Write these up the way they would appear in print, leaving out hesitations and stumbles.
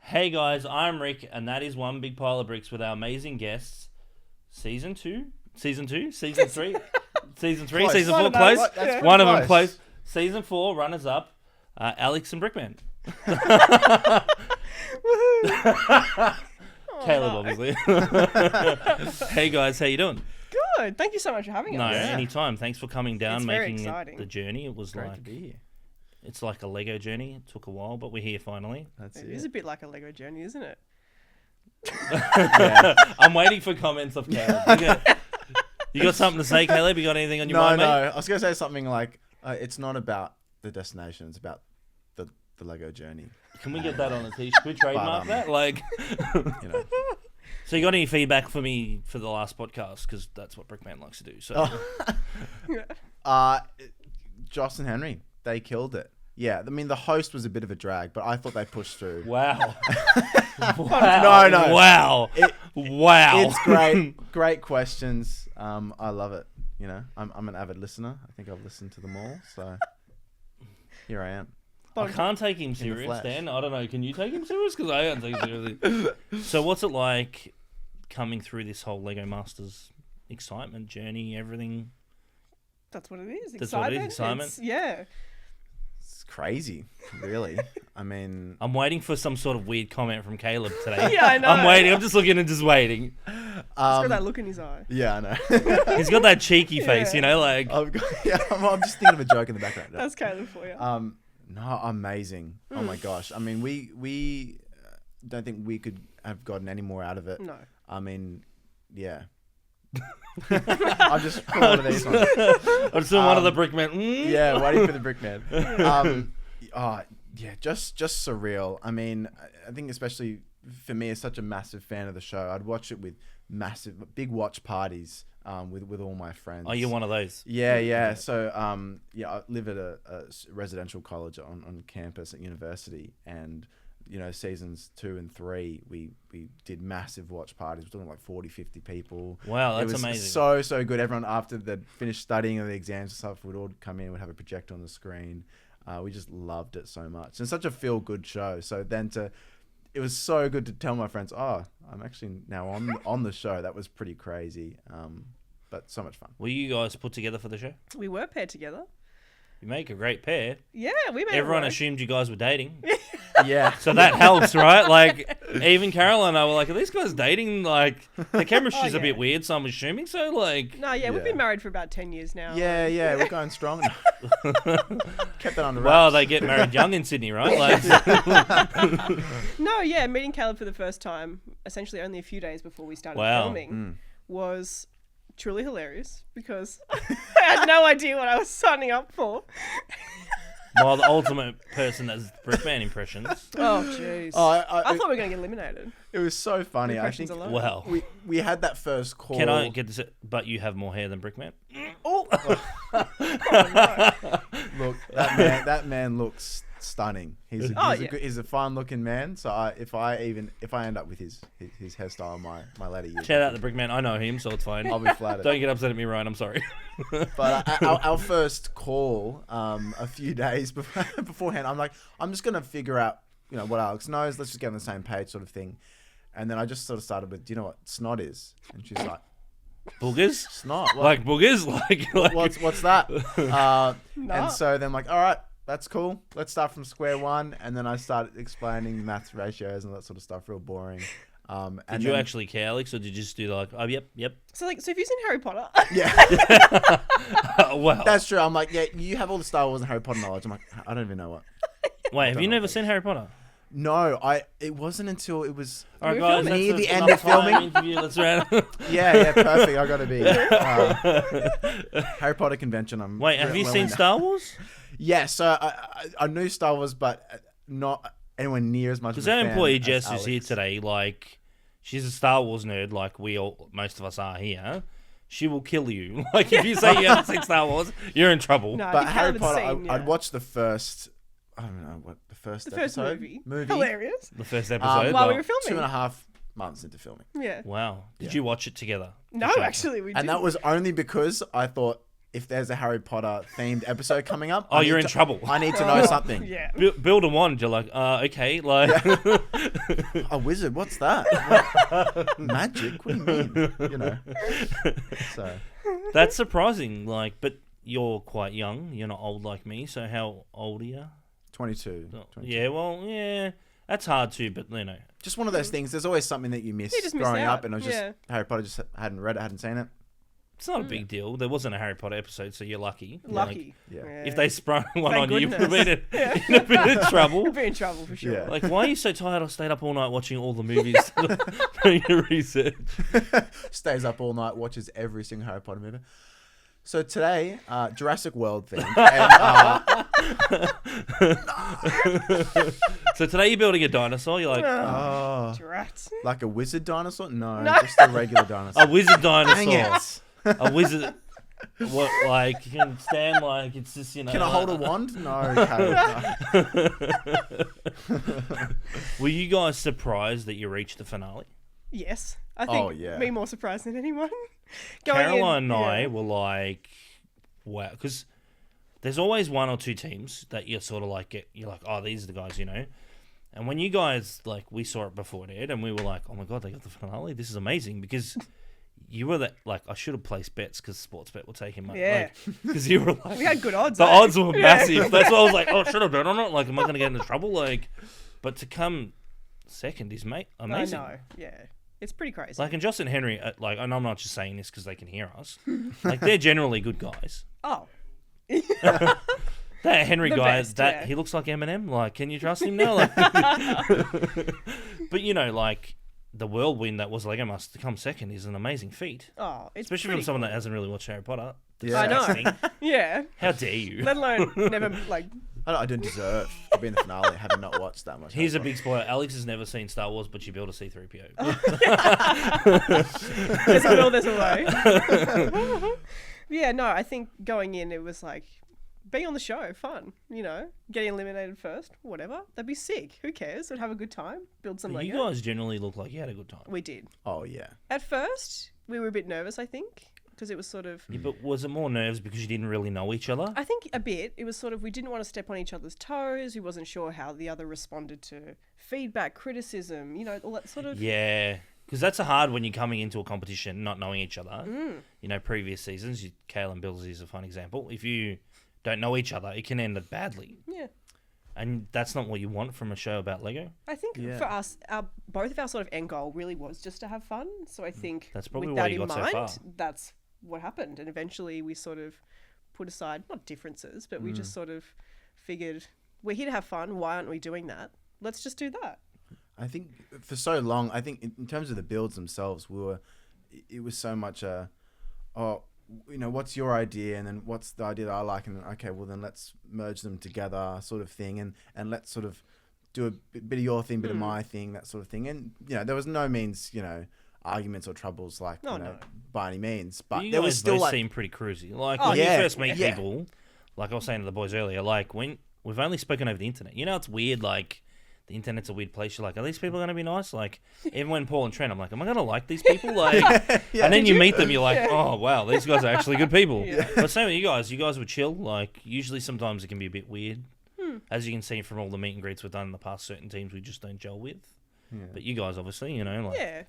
Hey guys, I'm Rick, and that is One Big Pile of Bricks with our amazing guests. Season 2? Season 3? Season 3? Season 3? Close. Season One 4? of those. Close? What? That's pretty One of them close. close. Season 4, runners up, Alex and Brickman. Caleb, obviously. Hey guys, how you doing? Good. Thank you so much for having No, us. anytime. Thanks for coming down, It's very making exciting. the journey. It was Great like to be here. it's like a Lego journey. It took a while, but we're here finally. That's It it. is a bit like a Lego journey, isn't it? Yeah. I'm waiting for comments of Caleb. You got something to say, Caleb? You got anything on your mind, No. mate? I was going to say something like, it's not about the destination. It's about the Lego journey. Can we get that on a t-shirt? Can we trademark that? Like, You know. so you got any feedback for me for the last podcast? Because that's what Brickman likes to do. So Joss and Henry, they killed it. Yeah, I mean, the host was a bit of a drag, but I thought they pushed through. wow, No. wow, It- wow. It's great. Great questions. I love it. You know, I'm an avid listener. I think I've listened to them all. So here I am. I can't take him serious, flesh. Dan. I don't know. Can you take him serious? Because I can't take him seriously. So what's it like coming through this whole Lego Masters excitement journey? Everything. That's what it is. That's what it is, Excitement. excitement. Yeah. It's crazy, really. I mean, I'm waiting for some sort of weird comment from Caleb today. Yeah, I know. I'm waiting. I'm just looking and just waiting. He's got that look in his eye. yeah, I know. He's got that cheeky face, Yeah. you know, like. I'm just thinking of a joke in the background. That's Caleb for you. No, amazing. Oh my gosh. I mean, we don't think we could have gotten any more out of it. No. I mean, yeah. I'm just pulling one of these ones. I'm still one of the brickmen. Yeah, waiting for the brickman. Yeah, just surreal. I mean, I think especially for me, as such a massive fan of the show, I'd watch it with big watch parties with all my friends. Oh, you're one of those. Yeah. So, I live at a residential college on campus at university, and seasons 2 and 3, we did massive watch parties. We're talking like 40, 50 people. Wow, It that's was amazing. so good. Everyone, after they'd finished studying and the exams and stuff, would all come in, would have a projector on the screen. We just loved it so much. And such a feel-good show. So then it was so good to tell my friends, oh, I'm actually now on the show. That was pretty crazy. But so much fun. Were you guys put together for the show? We were paired together. You make a great pair. Yeah, we made Everyone it work. assumed you guys were dating. Yeah. So that helps, right? Like, even Carol and I were like, are these guys dating? Like, the chemistry's a yeah. bit weird, so I'm assuming so. Like, No, yeah, we've Yeah. been married for about 10 years now. Yeah, we're going strong. Kept that on the well, wraps. they get married young in Sydney, right? Like, No, yeah, meeting Caleb for the first time, essentially only a few days before we started Wow. filming, was truly hilarious because I had no idea what I was signing up for. well, the ultimate person that's Brickman impressions. Oh, jeez. Oh, I thought we were going to get eliminated. it was so funny. I Impressions think alone. Wow. we had that first call. Can I get this? But you have more hair than Brickman? Oh, Look, that man looks stunning. He's yeah. he's a fine looking man. So if I end up with his hairstyle on my later years, Shout out the Brickman. I know him, so it's fine. I'll be flattered. Don't get upset at me, Ryan. I'm sorry. But our first call, a few days beforehand, I'm like, I'm just gonna figure out, what Alex knows. Let's just get on the same page, sort of thing. And then I just sort of started with, do you know what snot is? And she's like, Boogers? snot. What, Like boogers? Like what's that? Nah. And so then I'm like, all right, that's cool. Let's start from square one. And then I started explaining maths ratios and that sort of stuff, real boring. And Did you then- actually care, Alex, or did you just do like, oh, yep. so have you seen Harry Potter? Yeah, Well, that's true. I'm like, yeah, you have all the Star Wars and Harry Potter knowledge. I'm like, I don't even know what. wait, have you know never what seen Harry Potter? No, it wasn't until it was. All right, We're guys, filming. Near that's the end enough of filming. time interview. Let's round. Yeah, perfect. I gotta be. Harry Potter convention. Wait, have you well seen into. Star Wars? Yeah, so I knew Star Wars, but not anywhere near as much. Because of a our fan employee as Jess who's here Alex. today, like, she's a Star Wars nerd, like most of us are here. She will kill you. Like, if you say you haven't seen Star Wars, you're in trouble. No, But you Harry haven't Potter, seen, I'd yeah. watched the first. I don't know what the first The first episode? movie. Hilarious. The first episode. While we but- were filming. 2.5 months into filming. Yeah. Wow. Did Yeah. you watch it together? No, Sure. actually, we And didn't. that was only because I thought if there's a Harry Potter themed episode coming up, Oh, you're in trouble. I need to know something. Yeah. Build a wand. You're like, okay, like A wizard? What's that? Magic? What do you mean? You know. So that's surprising. Like, but you're quite young. You're not old like me. So how old are you? 22. Yeah, well, yeah, that's hard too. But you know, Just one of those things. There's always something that you miss You just miss growing out. up, and I was just Harry Potter. Just hadn't read it, hadn't seen it. it's not a big deal. There wasn't a Harry Potter episode, so you're lucky. Lucky. Yeah. Like, if they sprung one Thank on you, you'd goodness. be in a bit of trouble. We'd be in trouble for sure. Yeah. Like, why are you so tired? I stayed up all night watching all the movies, doing your research. Stays up all night, watches every single Harry Potter movie. So today, Jurassic World thing. So today you're building a dinosaur. You're like, Oh, Drat. like a wizard dinosaur? No, No. just a regular dinosaur. a wizard dinosaur. Dang it. A wizard. What, like, you can stand like it's just, you know. Can I hold a wand? No. Okay. Were you guys surprised that you reached the finale? Yes. I think Oh, yeah. me more surprised than anyone. Caroline and I yeah. were like, wow, because there's always one or two teams that you're sort of like, you're like, oh, these are the guys, you know. And when you guys, like, we saw it before it aired, and we were like, oh my god, they got the finale. This is amazing, because you were that, like, I should have placed bets because Sportsbet were taking my, Yeah. because you were like, We had good odds. the eh? odds were Yeah. massive. That's why I was like, oh, should I bet on it? Like, am I going to get into trouble? Like, but to come second is amazing. I know. Yeah. It's pretty crazy. Like, and Joss and Henry, like, and I'm not just saying this because they can hear us. Like, they're generally good guys. oh. That Henry The guy, best, that yeah. he looks like Eminem. Like, can you trust him now? Like, but you know, like the whirlwind that was Lego Master to come second is an amazing feat, Oh, it's especially from pretty someone cool. that hasn't really watched Harry Potter. Yeah. I know. Disgusting. Yeah. How dare you? Let alone never like. I don't deserve to be in the finale having not watched that much. Here's a Harry big spoiler. Alex has never seen Star Wars, but she built a C-3PO. There's a will, there's a way. Yeah, no, I think going in, it was like being on the show, fun. You know, getting eliminated first, whatever. That'd be sick. Who cares? We'd have a good time. Build some You Lego. guys generally look like you had a good time. We did. Oh yeah. At first, we were a bit nervous, I think, because it was sort of. Yeah, but was it more nerves because you didn't really know each other? I think a bit. It was sort of we didn't want to step on each other's toes. We wasn't sure how the other responded to feedback, criticism. You know, all that sort of. Yeah, because that's a hard when you're coming into a competition not knowing each other. Mm. You know, previous seasons, Kale and Billsy is a fun example. If you don't know each other, it can end up badly. Yeah. And that's not what you want from a show about Lego. I think Yeah. for us, both of our sort of end goal really was just to have fun. So I think That's probably with why that you in got so mind, far. that's what happened. And eventually we sort of put aside, not differences, but we just sort of figured, we're here to have fun. Why aren't we doing that? Let's just do that. I think for so long, I think in terms of the builds themselves, it was so much you know, what's your idea, and then what's the idea that I like, and then, okay, well then let's merge them together, sort of thing, and let's sort of do a bit of your thing, bit of my thing, that sort of thing, and you know, there was no means, you know, arguments or troubles like Oh, you know, no. by any means, but You there guys was still both like seem pretty cruisy. Like, Oh, when yeah, you first meet yeah. people, like I was saying to the boys earlier, like, when we've only spoken over the internet. You know, it's weird, like, the internet's a weird place. You're like, are these people going to be nice? Like, even when Paul and Trent, I'm like, am I going to like these people? Like, Yeah. and then Did you you? meet them, you're like, oh, wow, these guys are actually good people. Yeah. But same with you guys. You guys were chill. Like, usually sometimes it can be a bit weird. Hmm. As you can see from all the meet and greets we've done in the past, certain teams we just don't gel with. Yeah. But you guys, obviously, you know, like, Yeah.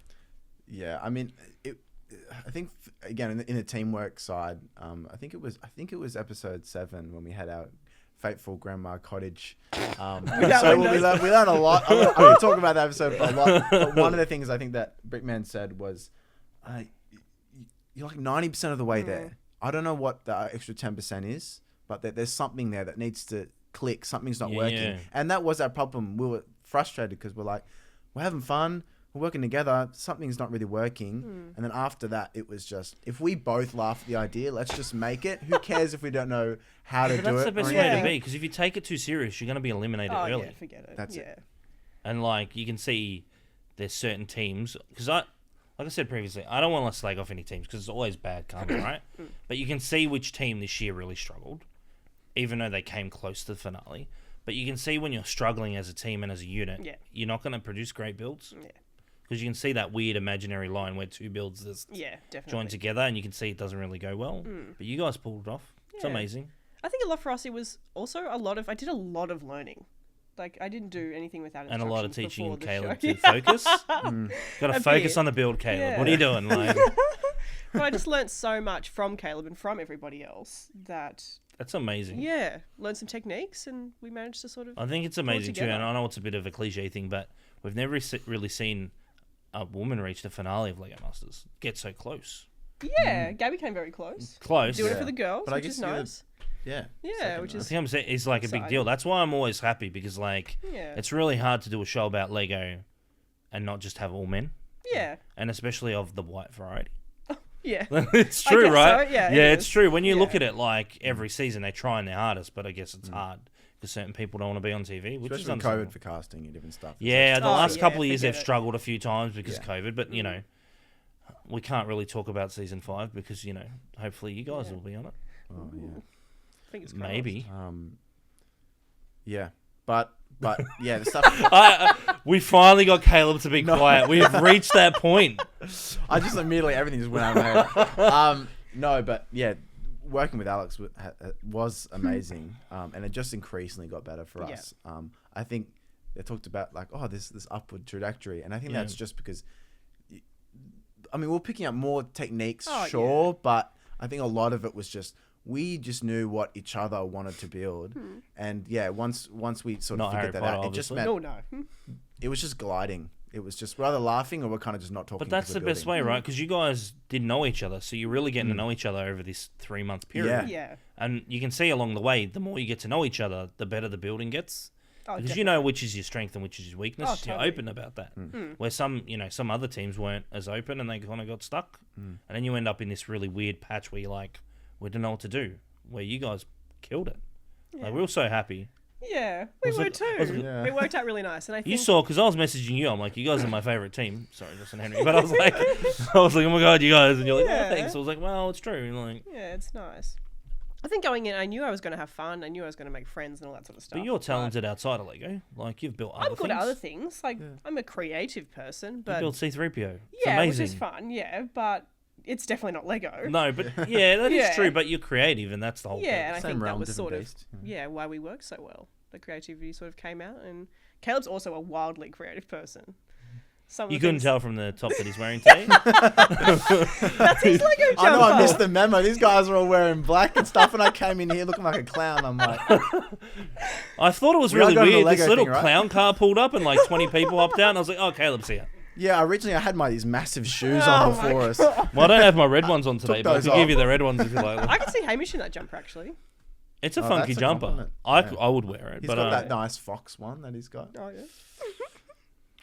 Yeah, I mean, I think again in the teamwork side, I think it was episode 7 when we had our fateful grandma cottage. Without So windows. we learned a lot. I'm going to talk about that episode a lot. But one of the things I think that Brickman said was, you're like 90% of the way there. I don't know what the extra 10% is, but there's something there that needs to click. Something's not working, Yeah. and that was our problem. We were frustrated because we're like, we're having fun. We're working together, something's not really working. And then after that, it was just, if we both laugh at the idea, let's just make it. Who cares if we don't know how to But do it? that's the or best way anything? to be, because if you take it too serious, you're going to be eliminated Oh, early. yeah, forget it. That's yeah. it. And like you can see, there's certain teams because like I said previously, I don't want to slag off any teams because it's always bad karma, right? But you can see which team this year really struggled, even though they came close to the finale. But you can see when you're struggling as a team and as a unit, Yeah. you're not going to produce great builds. Yeah. because you can see that weird imaginary line where two builds just Yeah, definitely. join together, and you can see it doesn't really go well. But you guys pulled it off. It's Yeah. amazing. I think a lot for us, it was also I did a lot of learning. Like, I didn't do anything without And a lot of instructions teaching before the Caleb show. to focus. Got to A focus bit. on the build, Caleb. Yeah. What are you doing? Like, But I just learnt so much from Caleb and from everybody else that, that's amazing. yeah, learned some techniques and we managed to sort of... I think it's amazing too, and together. I know it's a bit of a cliche thing, but we've never really seen a woman reach the finale of Lego Masters. Get so close. Yeah, Gabby came very close. Close. Doing it Yeah. for the girls, But I which is guess you're- nice. Yeah. Yeah, second which one. I is... think I'm saying it's like a big Exciting. deal. That's why I'm always happy, because like Yeah. it's really hard to do a show about Lego and not just have all men, Yeah. and especially of the white variety. Yeah. It's I true, guess right? so, yeah, it it's is. true. When you look Yeah. at it, like every season, they trying their hardest, but I guess it's hard because certain people don't want to be on TV, which is Especially with understandable. COVID for casting and different stuff. Yeah, the Oh, last yeah, couple of years forget they've it. struggled a few times because of Yeah. COVID, but you know, we can't really talk about season 5 because you know, hopefully you guys Yeah. will be on it. Oh, yeah. Fingers crossed. Maybe. Yeah. But yeah, the stuff. We finally got Caleb to be quiet. We have reached that point. I just immediately everything just went out of my head. No, but yeah, working with Alex was amazing, and it just increasingly got better for Yeah. us. I think they talked about like, oh, this upward trajectory, and I think Yeah. that's just because. I mean, we're picking up more techniques, Oh, sure, but I think a lot of it was just we just knew what each other wanted to build, and yeah, once we sort of Not figured Harry that Potter, out, it just obviously. meant No. it was just gliding. It was just rather laughing, or we're kind of just not talking. But that's 'cause the we're best way, building. right? Because you guys didn't know each other, so you're really getting to know each other over this 3-month period. Yeah. And you can see along the way, the more you get to know each other, the better the building gets. Oh, Because definitely. you know which is your strength and which is your weakness. Oh, You're totally. open about that. Where some other teams weren't as open and they kind of got stuck. And then you end up in this really weird patch where you're like, we don't know what to do. Where you guys killed it. Like, we were so happy. Yeah, we Was were it- too. was it- Yeah. It worked out really nice, and I think You saw, because I was messaging you, I'm like, you guys are my favorite team. Sorry, Justin Henry. But I was like, oh my God, you guys. And you're like, Yeah. oh, thanks. I was like, well, it's true. And like, yeah, it's nice. I think going in, I knew I was going to have fun. I knew I was going to make friends and all that sort of stuff. but you're talented outside of Lego. Like, you've built other I'm good things. at other things. Like I'm a creative person, You but built C-3PO. It's yeah, amazing. which is fun. Yeah, but it's definitely not Lego. No, but yeah, that is Yeah. true. But you're creative, and that's the whole Yeah, and thing. I think that realm, was different sort of beast. why we worked so well. The creativity sort of came out, and Caleb's also a wildly creative person. Some of You the couldn't things- tell from the top that he's wearing today. That's his Lego jumper. I know I missed the memo. These guys are all wearing black and stuff, and I came in here looking like a clown. I'm like, I thought it was We are really going to the weird. Lego This little thing, right? clown car pulled up and like 20 people hopped out, and I was like, oh, Caleb's here. yeah. Originally, I had these massive shoes Oh on my before us. Well, I don't have my red ones on today, Took but I those could give off. you the red ones if you like. I can see Hamish in that jumper actually. It's a Oh, funky that's a jumper. compliment. I, Yeah. I would wear it, He's but got that nice fox one that he's got. Oh yeah,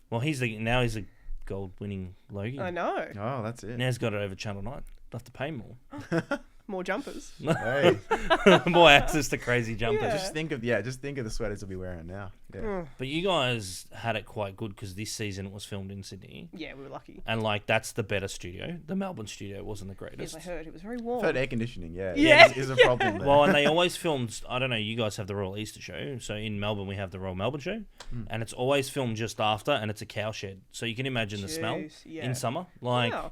well, he's a gold-winning Logie. I know. Oh, that's it. Now he's got it over Channel 9. Have to pay more. More jumpers. Hey, More access to crazy jumpers. Yeah. just think of the sweaters he'll be wearing now. Yeah. But you guys had it quite good because this season it was filmed in Sydney. Yeah, we were lucky. And like that's the better studio. The Melbourne studio wasn't the Yes, greatest. I heard it was very warm. I've heard air conditioning. Yeah, Yeah, is a problem. There. Well, and they always filmed. I don't know. You guys have the Royal Easter Show, so in Melbourne we have the Royal Melbourne Show, and it's always filmed just after, and it's a cow shed, so you can imagine the smell Jeez, yeah. in summer. Like, Wow.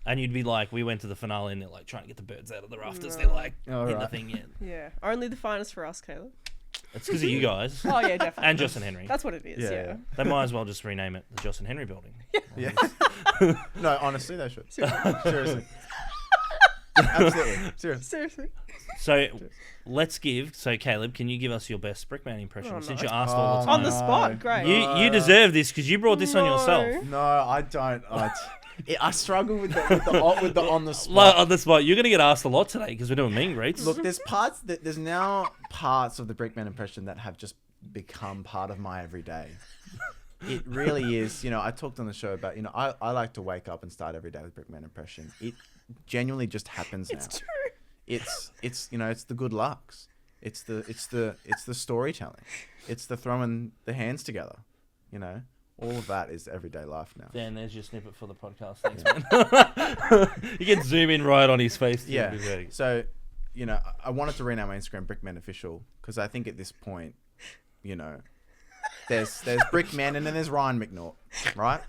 and you'd be like, we went to the finale, and they're like trying to get the birds out of the rafters. They're like Oh, in the right. thing. Yeah, Yeah, only the finest for us, Caleb. it's because of you guys Oh yeah, definitely. and Joss and Henry. That's what it is. Yeah, Yeah. yeah. They might as well just rename it the Joss and Henry Building. Yeah. No, honestly, they should. Seriously. Absolutely. Seriously. Seriously. So let's give. So Caleb, can you give us your best Brickman impression Oh, since no. you asked all the Oh, time? On the no. spot, great. You deserve this because you brought this on yourself. No, I don't. I struggle with the on the Like, spot. on the spot, you're gonna get asked a lot today because we're doing mean greets. Look, there's now parts of the Brickman impression that have just become part of my everyday. It really is. You know, I talked on the show about, I like to wake up and start every day with Brickman impression. It genuinely just happens now. It's true. It's it's the good lucks. It's the storytelling. It's the throwing the hands together. All of that is everyday life now. Dan, there's your snippet for the podcast. Thanks, man. You can zoom in right on his face. Yeah. It'll be very- So, I wanted to rename my Instagram Brickman Official because I think at this point, There's Brickman and then there's Ryan McNaught, right?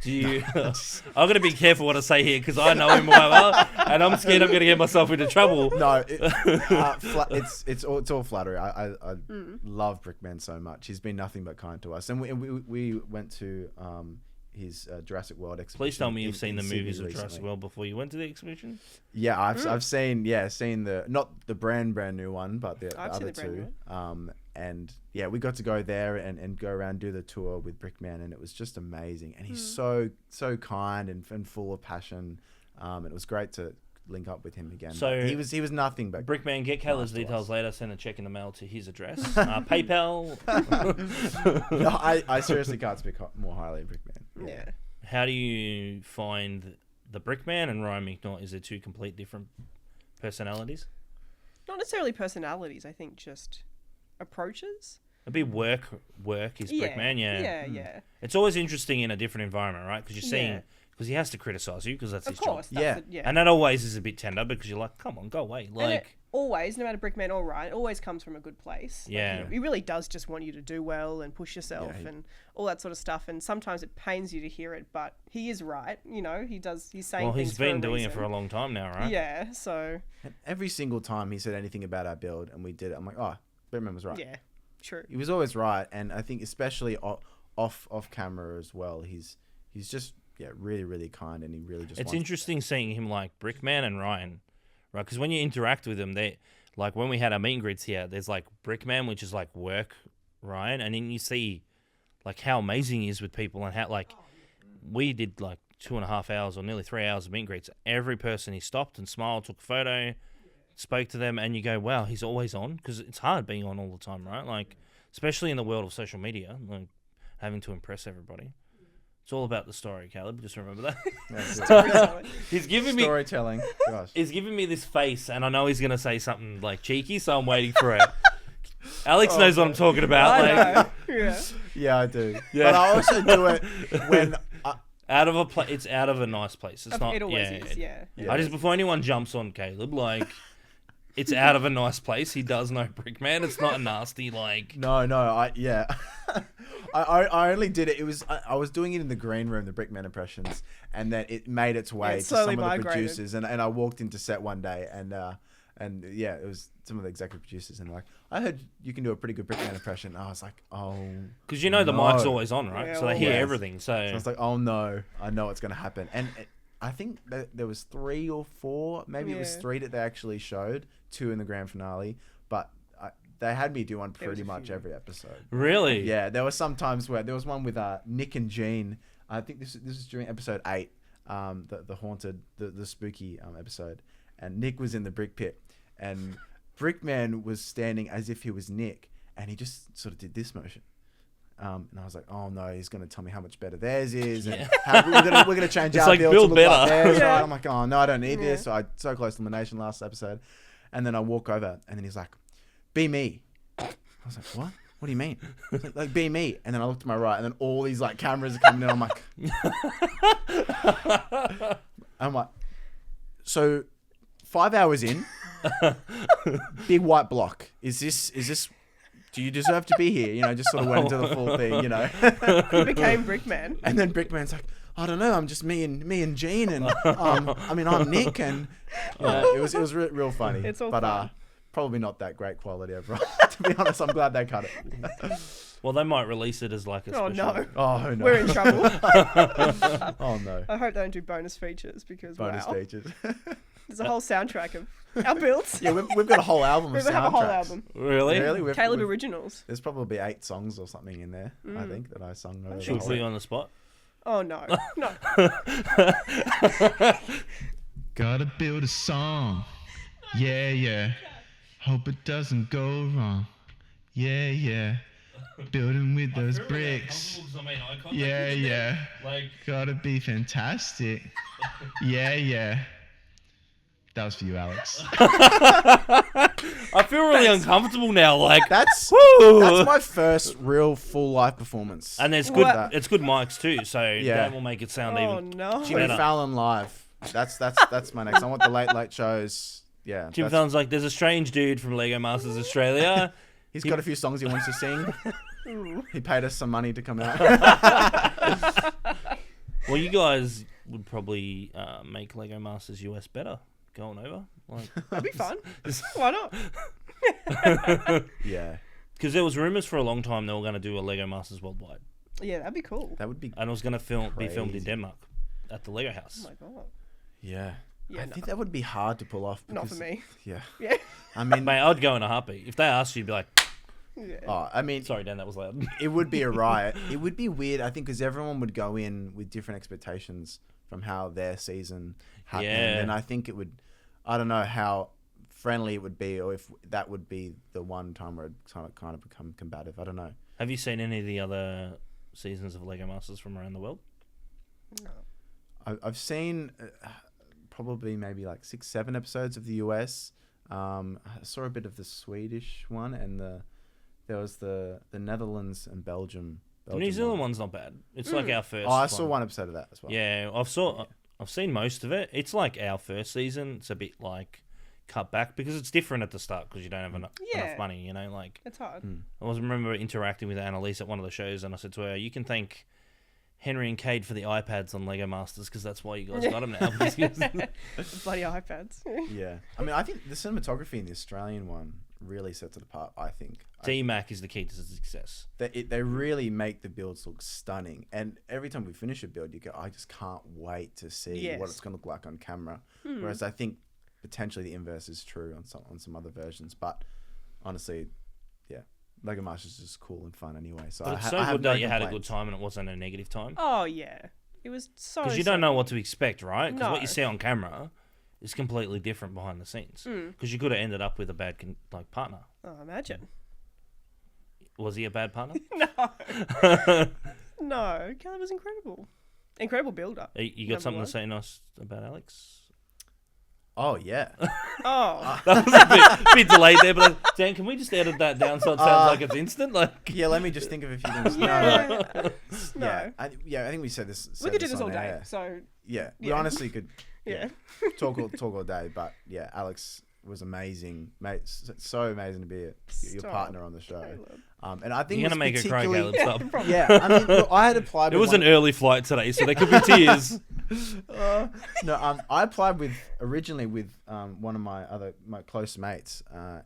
Do you? I'm gonna be careful what I say here because I know him quite well, and I'm scared I'm gonna get myself into trouble. No, it's all flattery. I love Brickman so much. He's been nothing but kind to us, and we went to his Jurassic World exhibition. Please tell me you've seen the Sydney movies of recently. Jurassic World before you went to the exhibition. Yeah, I've seen the not the brand new one, but the I've seen other the brand new two. And yeah, we got to go there and go around, do the tour with Brickman, and it was just amazing. And he's so kind and full of passion. It was great to link up with him again. So but he was nothing but Brickman, get Kayla's nice to details us. later. Send a check in the mail to his address. PayPal. No, I seriously can't speak more highly of Brickman. Yeah. How do you find the Brickman and Ryan McNaught? Is it two complete different personalities? Not necessarily personalities. I think just approaches. It'd be work is Brickman, yeah. Yeah. It's always interesting in a different environment, right? Because you're seeing, Yeah. because he has to criticize you because that's Of his course. job. That's Yeah. And And that always is a bit tender because you're like, come on, go away. it Like, always, no matter Brickman or Ryan, it always comes from a good place. Like, Yeah. he really does just want you to do well and push yourself and all that sort of stuff. And sometimes it pains you to hear it, but he is right. You know, he's saying well, things he's for a been doing it reason. for a long time now, right? Yeah, so, And every single time he said anything about our build and we did it, I'm like, oh, Brickman was right. yeah, true. He was always right, and I think especially off camera as well. He's just really kind, and he really just. It's wants interesting seeing him like Brickman and Ryan, right? Because when you interact with them, they like when we had our meet and greets here, there's like Brickman, which is like work Ryan, and then you see like how amazing he is with people and how like we did like 2.5 hours or nearly 3 hours of meet and greets. Every person he stopped and smiled, took a photo, spoke to them, and you go, wow, he's always on, because it's hard being on all the time, right? Like especially in the world of social media, like having to impress everybody. It's all about the story, Caleb. Just remember that. That's He's giving me storytelling. Gosh. he's giving me this face, and I know he's gonna say something like cheeky, so I'm waiting for it. Alex knows what I'm talking about. I Like, know. Yeah. Yeah, I do. Yeah. But I also do it when out of a it's out of a nice place. It's not. It always yeah, is, yeah. Yeah. I just before anyone jumps on Caleb, like it's out of a nice place. He does know Brickman. It's not a nasty like. No, I only did it. It was I was doing it in the green room, the Brickman impressions, and then it made its way it to slowly some of the migrated. producers, and I walked into set one day, and yeah, it was some of the executive producers, and like, I heard you can do a pretty good Brickman impression. And I was like, oh, Because you know the no. mic's always on, right? Yeah, So they hear always. everything. So I was like, oh no, I know what's gonna happen. And I think that there was 3 or 4, maybe it was Yeah. 3 that they actually showed, 2 in the grand finale, but they had me do one There was pretty a much few. every episode. really? Yeah, there were some times where there was one with Nick and Jean. I think this is during episode 8, the haunted, the spooky episode, and Nick was in the brick pit, and Brickman was standing as if he was Nick, and he just sort of did this motion. And I was like, oh no, he's going to tell me how much better theirs is, and how we're gonna change It's our like build build to look like better. theirs, Yeah. right? I'm like, oh no, I don't need Yeah. this. So I so close to elimination last episode, and then I walk over, and then he's like, be me. I was like, what? What do you mean? Like, be me. And then I looked to my right, and then all these like cameras are coming in. I'm like, so 5 hours in, big white block. Is this? Do you deserve to be here? You know, just sort of went into the full thing. You know. He became Brickman. And then Brickman's like, I don't know. I'm just me and Gene, and I'm Nick, and it was real funny. It's all but fun. probably not that great quality overall. To be honest, I'm glad they cut it. Well, they might release it as like a Oh special. no. Oh no. We're in trouble. Oh no. I hope they don't do bonus features because Bonus wow. features. There's a whole soundtrack of our builds. Yeah, we've got a whole album We of have a whole soundtracks. album. Really? Really? Caleb Originals. There's probably 8 songs or something in there. I think that I sung. Over Should we the put you whole. on the spot? Oh no. No. Gotta build a song. Yeah, yeah. Hope it doesn't go wrong. Yeah, yeah. Building with those bricks. Yeah, yeah. Like, Gotta be fantastic. Yeah, yeah. That was for you, Alex. I feel really uncomfortable now. Like, That's woo! my first real full live performance. And there's good. What? It's good mics too. So Yeah. that will make it sound Oh even. no. Jimmy better. Fallon live. That's my next. I want the late shows. Yeah. Jim that's- Fallon's like, there's a strange dude from Lego Masters Australia. He's got a few songs he wants to sing. Ooh. He paid us some money to come out. Well, you guys would probably make Lego Masters US better going over. Like, That'd be fun. Why not? Yeah, because there was rumors for a long time they were going to do a Lego Masters worldwide, Yeah, that'd be cool. that would be. and it was going to be filmed in Crazy. Denmark at the Lego Oh house. my god. Yeah, Yeah, I no. think that would be hard to pull off. Not for because- me. Yeah, Yeah. I mean, Mate, I'd go in a heartbeat. If they asked you, you'd be like, Yeah. I mean, sorry, Dan, that was loud. it would be a riot. It would be weird, I think, because everyone would go in with different expectations from how their season happened, Yeah. and I think it would. I don't know how friendly it would be, or if that would be the one time where it kind of become combative. I don't know. Have you seen any of the other seasons of Lego Masters from around the world? No. I've seen probably maybe like 6-7 episodes of the US. I saw a bit of the Swedish one, and there was the Netherlands and Belgium. The New Zealand one's not bad. It's like our first. Oh, I saw one episode of that as well. Yeah, I've seen most of it. It's like our first season. It's a bit like cut back because it's different at the start because you don't have enough Yeah. money. You know, like It's hard. I was remember interacting with Annalise at one of the shows, and I said to her, "You can thank Henry and Cade for the iPads on Lego Masters because that's why you guys got them now." Bloody iPads. Yeah. I mean, I think the cinematography in the Australian one really sets it apart, I think. DMAC is the key to success. They really make the builds look stunning. And every time we finish a build, you go, I just can't wait to see Yes. what it's going to look like on camera. Whereas I think potentially the inverse is true on some other versions. But honestly, yeah, Lego Masters is just cool and fun anyway. So But it's I so have good no that you had a good complaints. time and it wasn't a negative time. Oh yeah. It was so. Because you don't know what to expect, right? Because what No. you see on camera is completely different behind the scenes. Because you could have ended up with a bad partner. Oh, imagine. Was he a bad partner? No, Kelly was incredible. Incredible builder. You got Number something one. to say nice about Alex? Oh, yeah. Oh, That was a bit delayed there, but Dan, can we just edit that down so it sounds like it's instant? Like, Yeah, let me just think of a few things. yeah. No. No. I think we said this. We said could do this on all day. air. So Yeah, we Yeah. honestly could yeah. talk all day. But yeah, Alex was amazing, mate. So amazing to be your Stop. partner on the show. Caleb. And I think you're it going to was make her cry, particularly- Caleb. Stop. Yeah, I mean, look, I had applied. It with was an early flight today, so there could be tears. I applied originally with one of my close mates,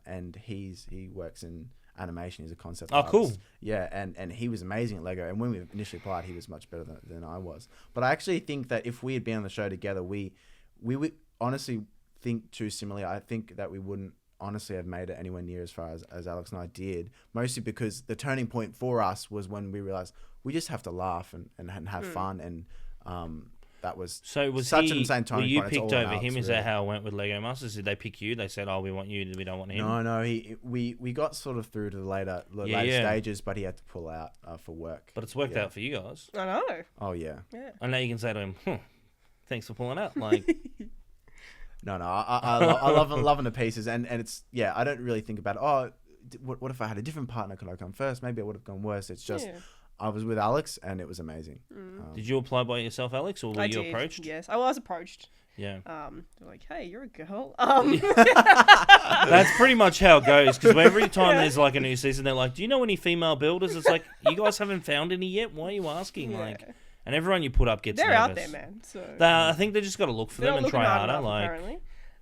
and he works in animation. He's a concept Oh, artist. cool. Yeah, and he was amazing at Lego. And when we initially applied, he was much better than I was. But I actually think that if we had been on the show together, we would honestly think too similarly. I think that we wouldn't honestly have made it anywhere near as far as Alex and I did, mostly because the turning point for us was when we realized we just have to laugh and have fun, and that was So was such he, an insane were turning you point. It's picked all on over him? Alex, Is really. that how it went with Lego Masters? Did they pick you? They said, oh, we want you, we don't want him? No, we got sort of through to the later Yeah. stages, but he had to pull out for work. But it's worked Yeah. out for you guys. I know. Oh yeah, Yeah. And now you can say to him, thanks for pulling out. Like, no, I love loving the pieces, and it's I don't really think about what if I had a different partner? Could I come first? Maybe I would have gone worse. It's just Yeah. I was with Alex, and it was amazing. did you apply by yourself, Alex, or were I you did. approached? Yes, I was approached. Yeah. They're like, hey, you're a girl. That's pretty much how it goes. Because every time there's like a new season, they're like, "Do you know any female builders?" It's like, you guys haven't found any yet. Why are you asking? Yeah. Like, and everyone you put up gets They're nervous. out there, man. So I think they just got to look for they're them not and try looking hard harder. enough, Like,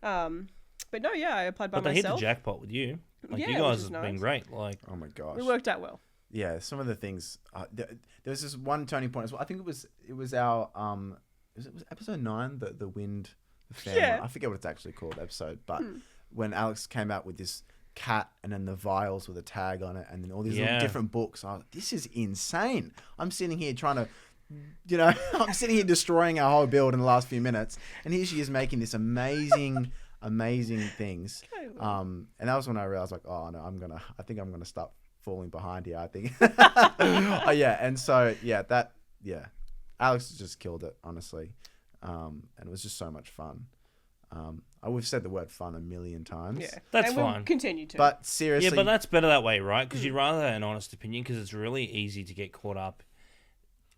apparently. But no, yeah, I applied by but they hit the myself. jackpot with you. Like, Yeah, you which guys is have been nice. great. Like, Oh my gosh, It worked out well. yeah. Some of the things. There was this one turning point as well. I think it was our was episode 9, the wind, the fan. Yeah. I forget what it's actually called episode, but when Alex came out with this cat and then the vials with a tag on it, and then all these little Yeah. different books. I was like, this is insane. I'm sitting here trying to. I'm sitting here destroying our whole build in the last few minutes, and here she is making this amazing things. Caleb. And that was when I realized, like, oh no, I think I'm gonna start falling behind here. I think. Oh yeah, and so Alex just killed it, honestly, and it was just so much fun. We've said the word fun a million times. Yeah, That's and we'll fine. continue to. But seriously, yeah, but that's better that way, right? Because you'd rather have an honest opinion. Because it's really easy to get caught up.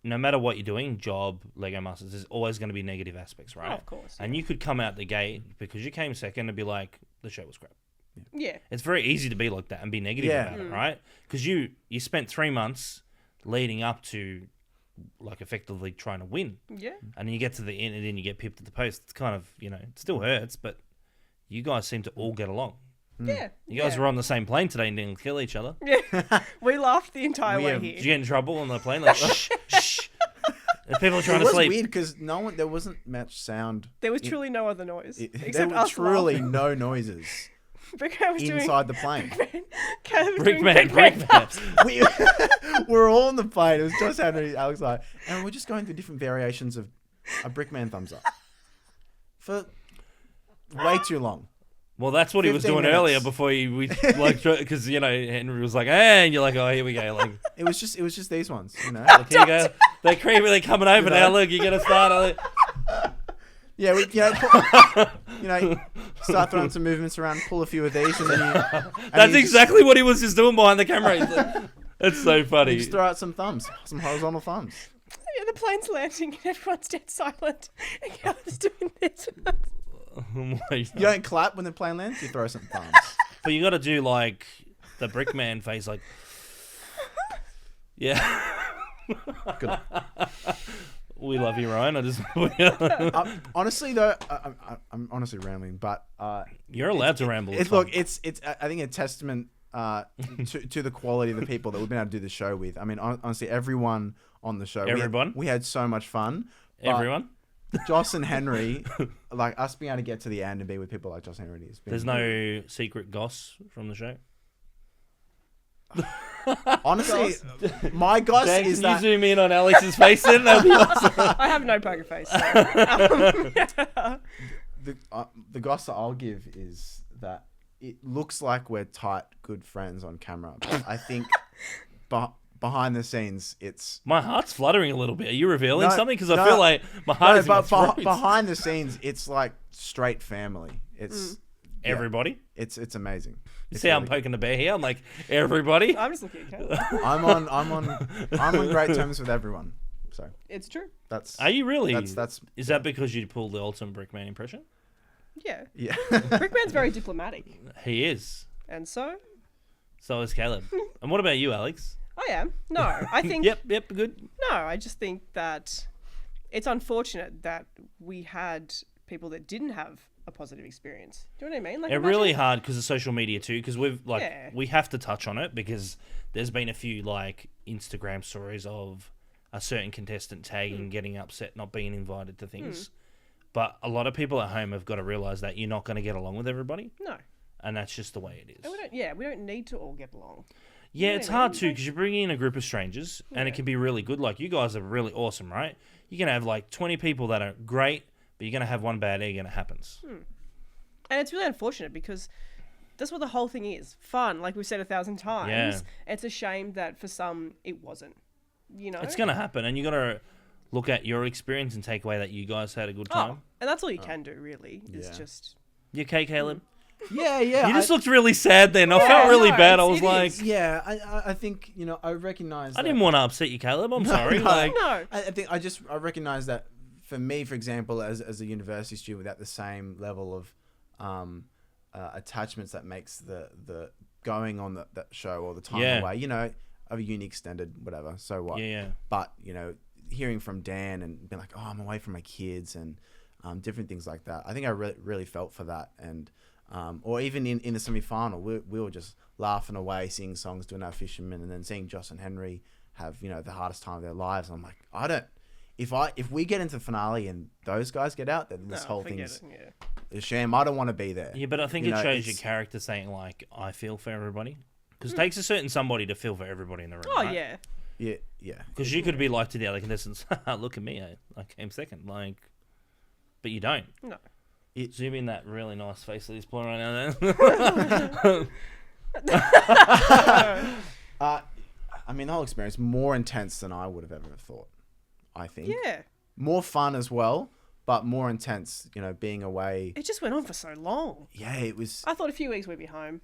No matter what you're doing, job, Lego Masters, there's always going to be negative aspects, right? of course. And you could come out the gate because you came second and be like, the show was crap. Yeah. It's very easy to be like that and be negative Yeah. about it, right? Because you spent 3 months leading up to like effectively trying to win, Yeah. and then you get to the end and then you get pipped at the post. It's kind of, you know, it still hurts, but you guys seem to all get along. Yeah. You guys were on the same plane today and didn't kill each other. Yeah. We laughed the entire We way have- here. Did you get in trouble on the plane? Like, shh, shh. And people are trying It to was sleep. weird because there wasn't much sound. There was truly no other noise There except were us truly laughing. no noises Brickman was doing inside the plane. Caleb was doing Brickman, Brickman thumbs. we were all on the plane. It was Josh Henry, Alex, I, and we're just going through different variations of a Brickman thumbs up for way too long. Well, that's what he was 15 doing minutes. earlier before we like, because you know Henry was like, "Hey," and you're like, "Oh, here we go." Like, It was just these ones, you know. look, here you go. They're creepy. They're coming over You know? now. Look, you gotta start. Yeah, start throwing some movements around, pull a few of these, and then That's you exactly what he was just doing behind the camera. He's like, that's so funny. just throw out some thumbs, some horizontal thumbs. Yeah, the plane's landing and everyone's dead silent. And Caleb's doing this. You don't clap when the plane lands. You throw some thumbs. But you got to do like the Brickman face, like, yeah. Good. We love you, Ryan. I just Honestly, though, I'm honestly rambling, but you're allowed to ramble. it's look, it's I think a testament to the quality of the people that we've been able to do the show with. I mean, honestly, everyone on the show, Everyone? we had so much fun. but Everyone. Joss and Henry, like us being able to get to the end and be with people like Joss and Henry. There's no secret goss from the show. Honestly, my goss James, is can you that zoom in on Alex's face then? That'd be awesome. I have no poker face. So. the goss that I'll give is that it looks like we're tight, good friends on camera, but I think behind the scenes, it's My heart's fluttering a little bit. Are you revealing No, something? Because I no. feel like my heart no, is in my but throat. behind the scenes, it's like straight family. It's yeah, Everybody. it's amazing. You It's see how I'm really- poking the bear here? I'm like, everybody? I'm just looking at Caleb. I'm on great terms with everyone. So It's true. that's Are you really? that's Is that because you pulled the ultimate Brickman impression? Yeah. yeah. Brickman's very diplomatic. He is. And so, So is Caleb. And what about you, Alex? I am. No, I think... Yep, good. No, I just think that it's unfortunate that we had people that didn't have a positive experience. Do you know what I mean? Like, It's imagine- really hard because of social media too, because Yeah. we have to touch on it because there's been a few like Instagram stories of a certain contestant tagging, getting upset, not being invited to things. But a lot of people at home have got to realize that you're not going to get along with everybody, No. and that's just the way it is. And we don't need to all get along. Yeah, know it's what I hard mean? too because you're bringing in a group of strangers, and it can be really good. Like you guys are really awesome, right? You're gonna have like 20 people that are great, but you're gonna have one bad egg, and it happens. And it's really unfortunate because that's what the whole thing is. Fun, like we've said 1,000 times. Yeah. It's a shame that for some it wasn't. You know? It's gonna happen, and you gotta look at your experience and take away that you guys had a good Oh, time. and that's all you can do, really. Is Yeah. just... You okay, Caleb? yeah. You just looked really sad then. I felt really no, bad. I it was like, is. Yeah, I think I recognize. I didn't want to upset you, Caleb. I'm sorry. no. Like, No. I think I recognize that for me, for example, as a university student without the same level of attachments that makes the going on that show or the time Yeah. away, of a uni extended, whatever. So what? yeah. But hearing from Dan and being like, oh, I'm away from my kids and different things like that. I think I really felt for that, and or even in the semi final, we were just laughing away, singing songs, doing our fisherman, and then seeing Joss and Henry have the hardest time of their lives. I'm like, I don't. If we get into the finale and those guys get out, then this No, whole forget thing's it, yeah. a sham. I don't want to be there. Yeah, but I think You it know, shows your it's- character saying, like, I feel for everybody. Because it takes a certain somebody to feel for everybody in the room. Oh, right? yeah. Yeah. Because you could be like to the other contestants, look at me, I came second. Like, but you don't. No. Zoom in that really nice face that he's pulling right now. I mean, the whole experience more intense than I would have ever thought. I think. Yeah. More fun as well, but more intense. Being away. It just went on for so long. Yeah, it was. I thought a few weeks we'd be home,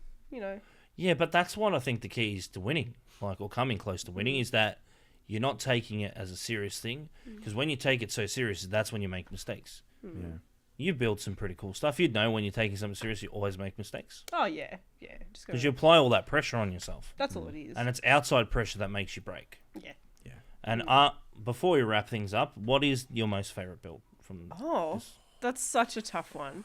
Yeah, but that's what I think the key is to winning, or coming close to winning, is that you're not taking it as a serious thing. Because when you take it so serious, that's when you make mistakes. Yeah. you build some pretty cool stuff. You'd know when you're taking something serious, you always make mistakes. Oh yeah. Just Because gotta, you apply all that pressure on yourself. that's all it is. And it's outside pressure that makes you break. Yeah. And before we wrap things up, what is your most favourite build from Oh, this? that's such a tough one.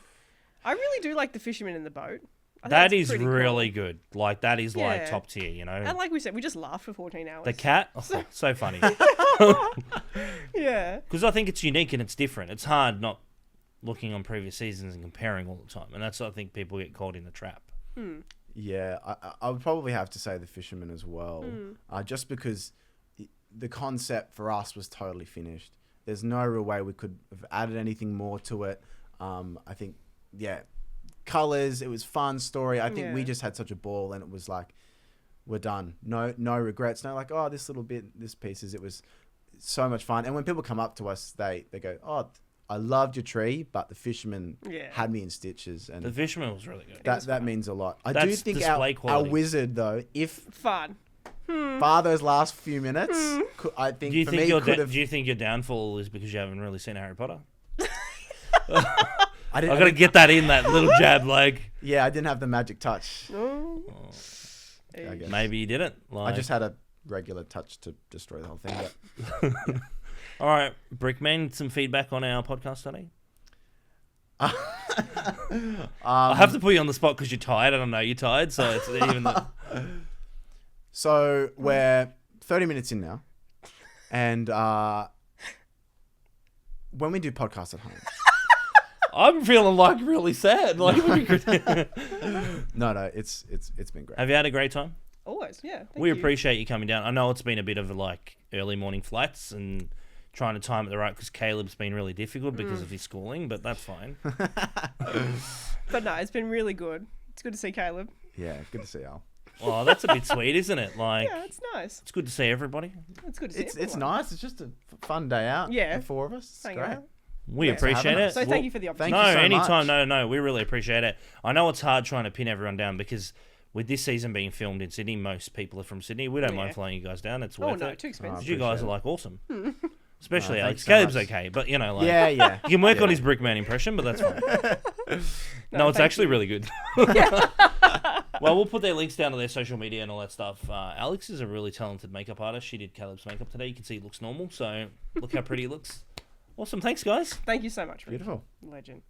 I really do like the fisherman in the boat. I think That that's is pretty really cool. good. Like, that is like Yeah. top tier, you know? And like we said, we just laughed for 14 hours. The cat? Oh, so funny. Yeah. Because I think it's unique and it's different. It's hard not looking on previous seasons and comparing all the time. And that's, I think, people get caught in the trap. Yeah, I would probably have to say the fisherman as well, just because the concept for us was totally finished. There's no real way we could have added anything more to it. I think, colors. It was fun story. I think we Yeah. just had such a ball, and it was like, we're done. No regrets. No like, oh, this little bit, this pieces. It was so much fun. And when people come up to us, they go, oh, I loved your tree, but the fisherman Yeah. had me in stitches, and The Fisherman was really good. that means a lot. I do That's think display our quality. wizard though, if Fun. bar those last few minutes, I think Do you for think me your could have. do you think your downfall is because you haven't really seen Harry Potter? I didn't. I gotta get that in, that little jab leg. Yeah, I didn't have the magic touch. Oh. I guess. Maybe you didn't. Like, I just had a regular touch to destroy the whole thing. But all right, Brickman, some feedback on our podcast today. I have to put you on the spot because you're tired. I don't know you're tired, so it's even. So we're 30 minutes in now, and when we do podcasts at home, I'm feeling like really sad. Like, no, it's been great. have you had a great time? Always, yeah. Thank We you. appreciate you coming down. I know it's been a bit of like early morning flights and trying to time it the right because Caleb's been really difficult because of his schooling, but that's fine. But no, it's been really good. It's good to see Caleb. Yeah, good to see Al. Oh, that's a bit sweet, isn't it? Like, Yeah, it's nice. it's good to see everybody. It's good to see It's everyone. nice. It's just a fun day out. Yeah. the four of us. It's Hang great. out. We Thanks for appreciate having it. us. So thank you for the thank opportunity. you No, so anytime. much. No, we really appreciate it. I know it's hard trying to pin everyone down because with this season being filmed in Sydney, most people are from Sydney. We don't mind Yeah. flying you guys down. It's Oh worth no, it. too expensive. 'Cause you guys appreciate are it. like awesome. Especially Oh, Alex. thanks so Caleb's much. okay, but you know, like Yeah. you can work Yeah. on his Brickman impression, but that's fine. No, it's thank actually you. really good. Well, we'll put their links down to their social media and all that stuff. Alex is a really talented makeup artist. She did Caleb's makeup today. You can see he looks normal, so look how pretty he looks. Awesome. Thanks, guys. Thank you so much. Rick. Beautiful. Legend.